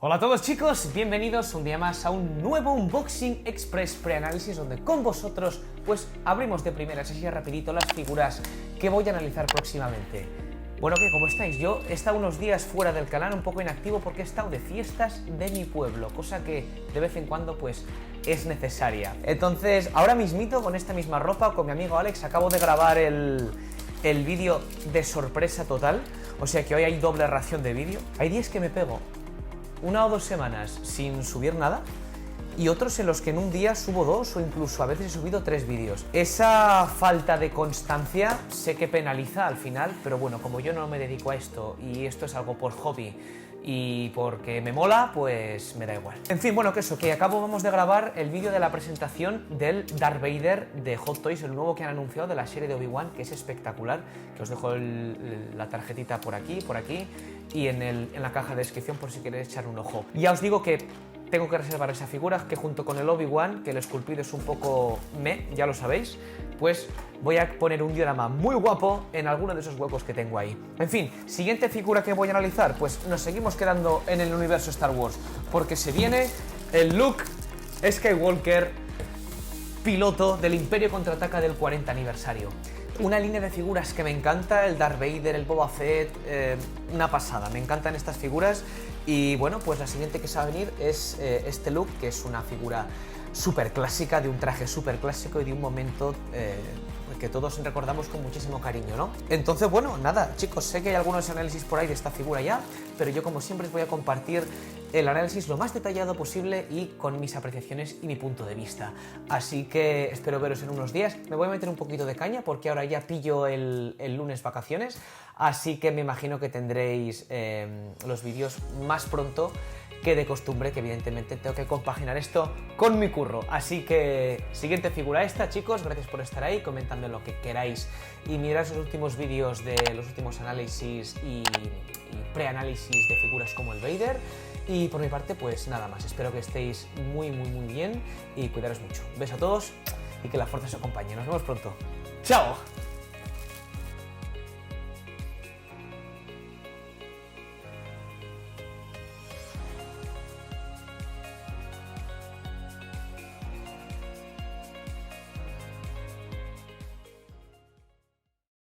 Hola a todos chicos, bienvenidos un día más a un nuevo Unboxing Express Preanálisis donde con vosotros pues abrimos de primeras así rapidito las figuras que voy a analizar próximamente. Bueno, ¿qué? ¿Cómo estáis? Yo he estado unos días fuera del canal, un poco inactivo porque he estado de fiestas de mi pueblo, cosa que de vez en cuando pues es necesaria. Entonces, ahora mismito con esta misma ropa, con mi amigo Alex, acabo de grabar el vídeo de sorpresa total, o sea que hoy hay doble ración de vídeo. Hay días que me pego 1 o 2 semanas sin subir nada y otros en los que en un día subo 2 o incluso a veces he subido 3 vídeos. Esa falta de constancia sé que penaliza al final, pero bueno, como yo no me dedico a esto y esto es algo por hobby y porque me mola, pues me da igual. En fin, bueno, que acabamos de grabar el vídeo de la presentación del Darth Vader de Hot Toys, el nuevo que han anunciado de la serie de Obi-Wan, que es espectacular, que os dejo la tarjetita por aquí y en la caja de descripción por si queréis echar un ojo. Ya os digo que tengo que reservar esa figura, que junto con el Obi-Wan, que el esculpido es un poco ya lo sabéis, pues voy a poner un diorama muy guapo en alguno de esos huecos que tengo ahí. En fin, siguiente figura que voy a analizar, pues nos seguimos quedando en el universo Star Wars, porque se viene el Luke Skywalker, piloto del Imperio Contraataca del 40 aniversario. Una línea de figuras que me encanta, el Darth Vader, el Boba Fett, una pasada, me encantan estas figuras. Y bueno, pues la siguiente que se va a venir es este Luke, que es una figura súper clásica, de un traje súper clásico y de un momento que todos recordamos con muchísimo cariño, ¿no? Entonces, bueno, nada, chicos, sé que hay algunos análisis por ahí de esta figura ya, pero yo como siempre os voy a compartir el análisis lo más detallado posible y con mis apreciaciones y mi punto de vista. Así que espero veros en unos días. Me voy a meter un poquito de caña porque ahora ya pillo el lunes vacaciones, así que me imagino que tendréis los vídeos más pronto que de costumbre, que evidentemente tengo que compaginar esto con mi curro. Así que siguiente figura esta, chicos, gracias por estar ahí, comentando lo que queráis y mirad los últimos vídeos de los últimos análisis y preanálisis de figuras como el Vader. Y por mi parte, pues nada más, espero que estéis muy bien y cuidaros mucho. Un beso a todos y que la fuerza os acompañe. Nos vemos pronto. ¡Chao!